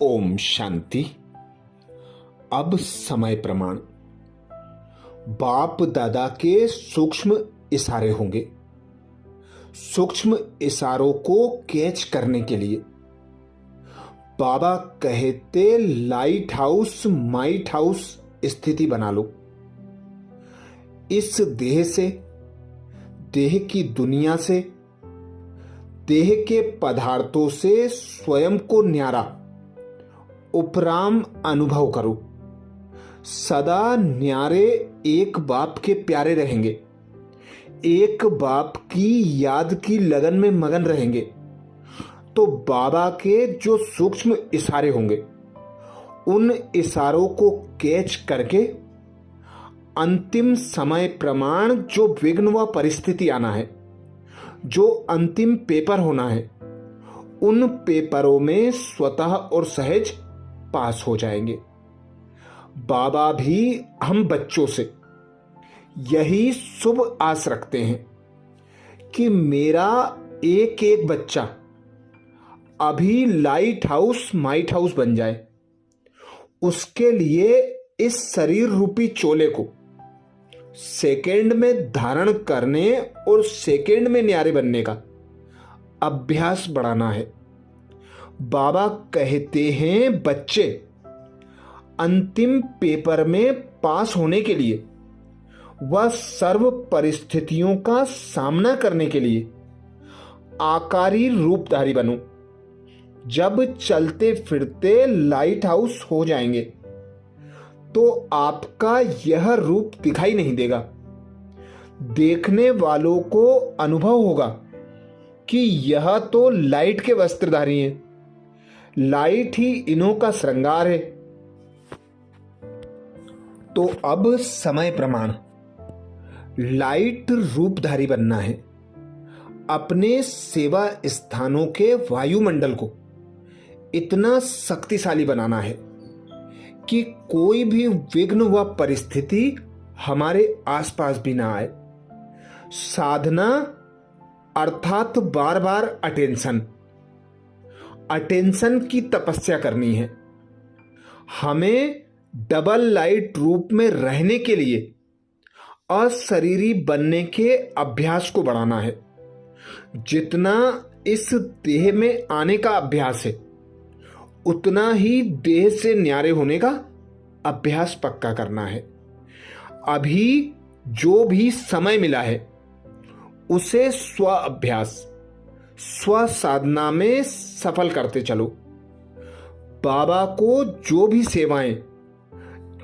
ओम शांति। अब समय प्रमाण। बाप दादा के सूक्ष्म इशारे होंगे। सूक्ष्म इशारों को कैच करने के लिए बाबा कहते लाइट हाउस माइट हाउस स्थिति बना लो। इस देह से, देह की दुनिया से, देह के पदार्थों से स्वयं को न्यारा उपराम अनुभव करो। सदा न्यारे एक बाप के प्यारे रहेंगे, एक बाप की याद की लगन में मगन रहेंगे। तो बाबा के जो सूक्ष्म इशारे होंगे उन इशारों को कैच करके अंतिम समय प्रमाण जो विघ्न व परिस्थिति आना है, जो अंतिम पेपर होना है, उन पेपरों में स्वतः और सहज पास हो जाएंगे। बाबा भी हम बच्चों से यही शुभ आस रखते हैं कि मेरा एक एक बच्चा अभी लाइट हाउस माइट हाउस बन जाए। उसके लिए इस शरीर रूपी चोले को सेकंड में धारण करने और सेकंड में न्यारे बनने का अभ्यास बढ़ाना है। बाबा कहते हैं बच्चे अंतिम पेपर में पास होने के लिए व सर्व परिस्थितियों का सामना करने के लिए आकारी रूपधारी बनो। जब चलते फिरते लाइट हाउस हो जाएंगे तो आपका यह रूप दिखाई नहीं देगा। देखने वालों को अनुभव होगा कि यह तो लाइट के वस्त्रधारी हैं, लाइट ही इन्हों का श्रृंगार है। तो अब समय प्रमाण लाइट रूपधारी बनना है। अपने सेवा स्थानों के वायुमंडल को इतना शक्तिशाली बनाना है कि कोई भी विघ्न व परिस्थिति हमारे आसपास भी ना आए। साधना अर्थात बार बार अटेंशन की तपस्या करनी है। हमें डबल लाइट रूप में रहने के लिए अशरीरी बनने के अभ्यास को बढ़ाना है। जितना इस देह में आने का अभ्यास है उतना ही देह से न्यारे होने का अभ्यास पक्का करना है। अभी जो भी समय मिला है उसे स्व अभ्यास, स्व साधना में सफल करते चलो। बाबा को जो भी सेवाएं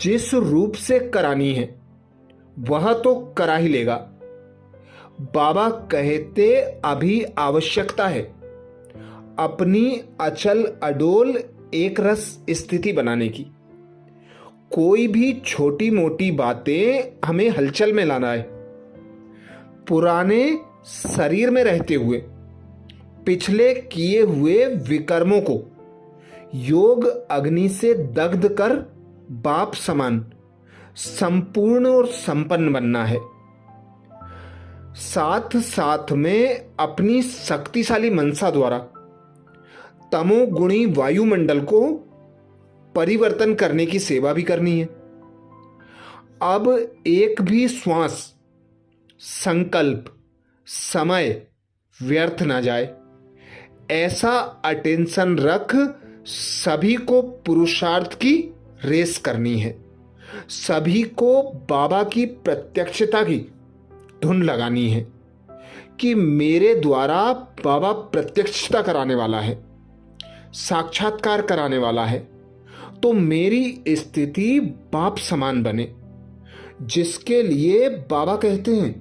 जिस रूप से करानी है वह तो करा ही लेगा। बाबा कहते अभी आवश्यकता है अपनी अचल अडोल एक रस स्थिति बनाने की। कोई भी छोटी मोटी बातें हमें हलचल में लाना है। पुराने शरीर में रहते हुए पिछले किए हुए विकर्मों को योग अग्नि से दग्ध कर बाप समान संपूर्ण और संपन्न बनना है। साथ साथ में अपनी शक्तिशाली मनसा द्वारा तमोगुणी वायुमंडल को परिवर्तन करने की सेवा भी करनी है। अब एक भी श्वास, संकल्प, समय व्यर्थ ना जाए, ऐसा अटेंशन रख सभी को पुरुषार्थ की रेस करनी है। सभी को बाबा की प्रत्यक्षता की धुन लगानी है कि मेरे द्वारा बाबा प्रत्यक्षता कराने वाला है, साक्षात्कार कराने वाला है। तो मेरी स्थिति बाप समान बने, जिसके लिए बाबा कहते हैं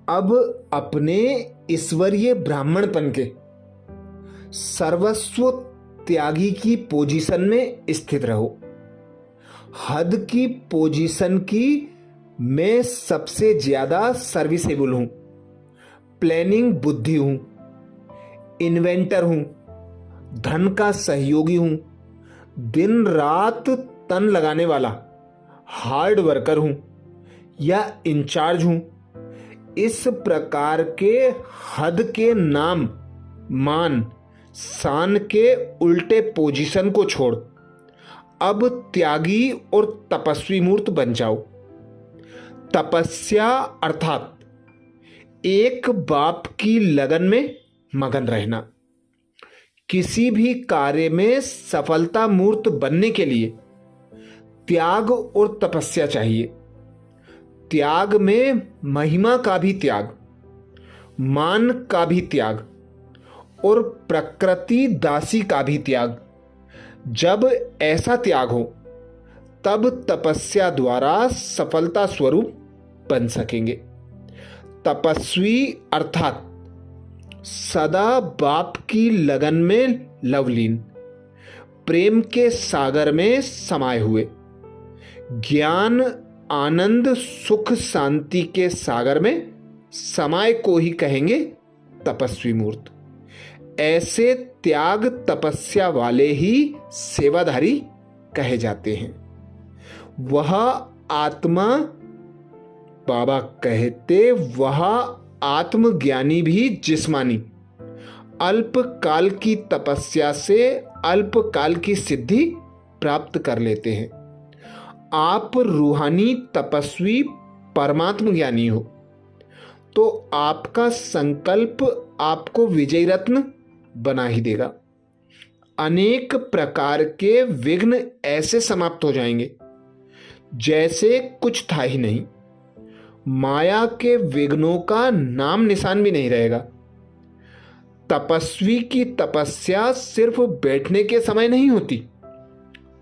अब अपने ईश्वरीय ब्राह्मणपन के सर्वस्व त्यागी की पोजीशन में स्थित रहो। हद की पोजीशन की मैं सबसे ज्यादा सर्विसेबल हूं, प्लानिंग बुद्धि हूं, इन्वेंटर हूं, धन का सहयोगी हूं, दिन रात तन लगाने वाला हार्ड वर्कर हूं या इंचार्ज हूं। इस प्रकार के हद के नाम, मान, सान के उल्टे पोजीशन को छोड़ अब त्यागी और तपस्वी मूर्त बन जाओ। तपस्या अर्थात एक बाप की लगन में मगन रहना। किसी भी कार्य में सफलता मूर्त बनने के लिए त्याग और तपस्या चाहिए। त्याग में महिमा का भी त्याग, मान का भी त्याग और प्रकृति दासी का भी त्याग। जब ऐसा त्याग हो तब तपस्या द्वारा सफलता स्वरूप बन सकेंगे। तपस्वी अर्थात सदा बाप की लगन में लवलीन, प्रेम के सागर में समाये हुए, ज्ञान आनंद सुख शांति के सागर में समाये को ही कहेंगे तपस्वी मूर्त। ऐसे त्याग तपस्या वाले ही सेवाधारी कहे जाते हैं। वह आत्मा, बाबा कहते, वह आत्मज्ञानी भी जिस्मानी अल्पकाल की तपस्या से अल्पकाल की सिद्धि प्राप्त कर लेते हैं। आप रूहानी तपस्वी परमात्म ज्ञानी हो तो आपका संकल्प आपको विजय रत्न बना ही देगा। अनेक प्रकार के विघ्न ऐसे समाप्त हो जाएंगे जैसे कुछ था ही नहीं। माया के विघ्नों का नाम निशान भी नहीं रहेगा। तपस्वी की तपस्या सिर्फ बैठने के समय नहीं होती।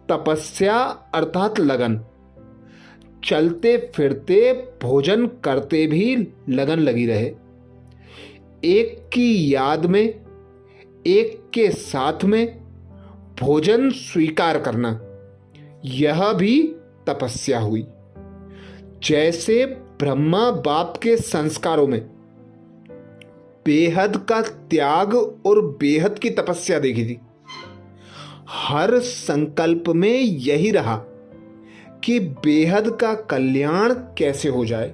तपस्या अर्थात लगन, चलते फिरते भोजन करते भी लगन लगी रहे। एक की याद में, एक के साथ में भोजन स्वीकार करना, यह भी तपस्या हुई। जैसे ब्रह्मा बाप के संस्कारों में बेहद का त्याग और बेहद की तपस्या देखी थी। हर संकल्प में यही रहा कि बेहद का कल्याण कैसे हो जाए।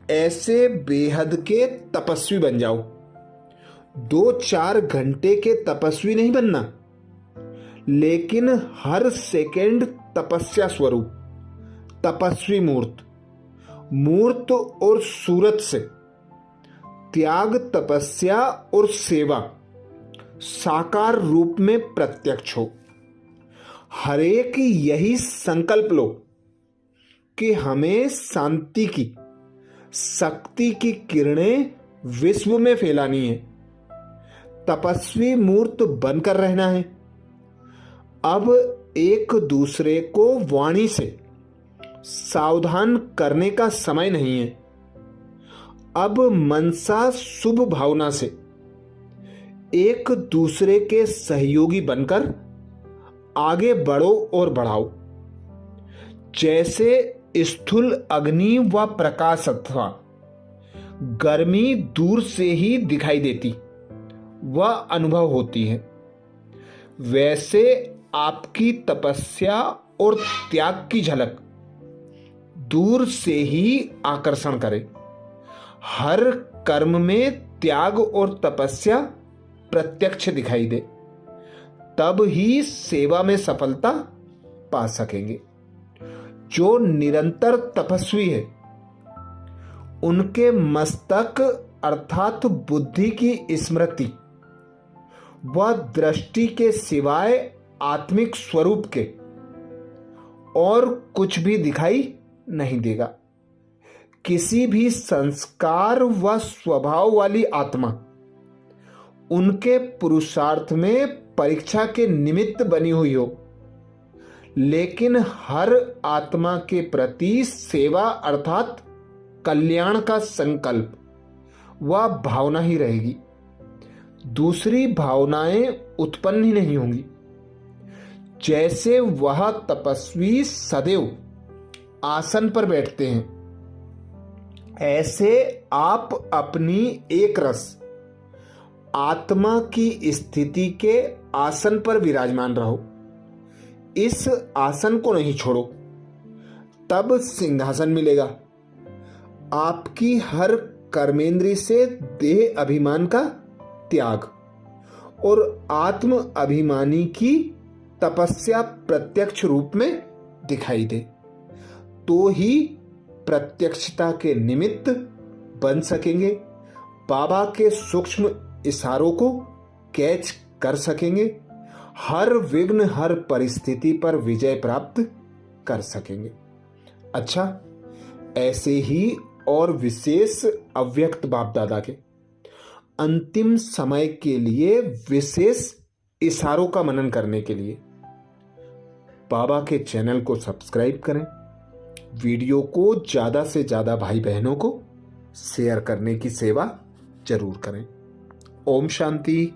ऐसे बेहद के तपस्वी बन जाओ। 2-4 घंटे के तपस्वी नहीं बनना, लेकिन हर सेकंड तपस्या स्वरूप, तपस्वी मूर्त, मूर्त और सूरत से त्याग तपस्या और सेवा साकार रूप में प्रत्यक्ष हो। हरेक यही संकल्प लो कि हमें शांति की, शक्ति की किरणें विश्व में फैलानी है। तपस्वी मूर्त बनकर रहना है। अब एक दूसरे को वाणी से सावधान करने का समय नहीं है। अब मनसा शुभ भावना से एक दूसरे के सहयोगी बनकर आगे बढ़ो और बढ़ाओ। जैसे स्थूल अग्नि व प्रकाश अथवा गर्मी दूर से ही दिखाई देती व अनुभव होती है, वैसे आपकी तपस्या और त्याग की झलक दूर से ही आकर्षण करे। हर कर्म में त्याग और तपस्या प्रत्यक्ष दिखाई दे, तब ही सेवा में सफलता पा सकेंगे। जो निरंतर तपस्वी है उनके मस्तक अर्थात बुद्धि की स्मृति व दृष्टि के सिवाय आत्मिक स्वरूप के और कुछ भी दिखाई नहीं देगा। किसी भी संस्कार व स्वभाव वाली आत्मा उनके पुरुषार्थ में परीक्षा के निमित्त बनी हुई हो, लेकिन हर आत्मा के प्रति सेवा अर्थात कल्याण का संकल्प व भावना ही रहेगी। दूसरी भावनाएं उत्पन्न ही नहीं होंगी। जैसे वह तपस्वी सदैव आसन पर बैठते हैं, ऐसे आप अपनी एक रस आत्मा की स्थिति के आसन पर विराजमान रहो। इस आसन को नहीं छोड़ो, तब सिंहासन मिलेगा। आपकी हर कर्मेंद्री से देह अभिमान का त्याग और आत्म अभिमानी की तपस्या प्रत्यक्ष रूप में दिखाई दे, तो ही प्रत्यक्षता के निमित्त बन सकेंगे, बाबा के सूक्ष्म इशारों को कैच कर सकेंगे, हर विघ्न हर परिस्थिति पर विजय प्राप्त कर सकेंगे। अच्छा, ऐसे ही और विशेष अव्यक्त बाप दादा के अंतिम समय के लिए विशेष इशारों का मनन करने के लिए बाबा के चैनल को सब्सक्राइब करें, वीडियो को ज़्यादा से ज़्यादा भाई बहनों को शेयर करने की सेवा जरूर करें। ओम शांति।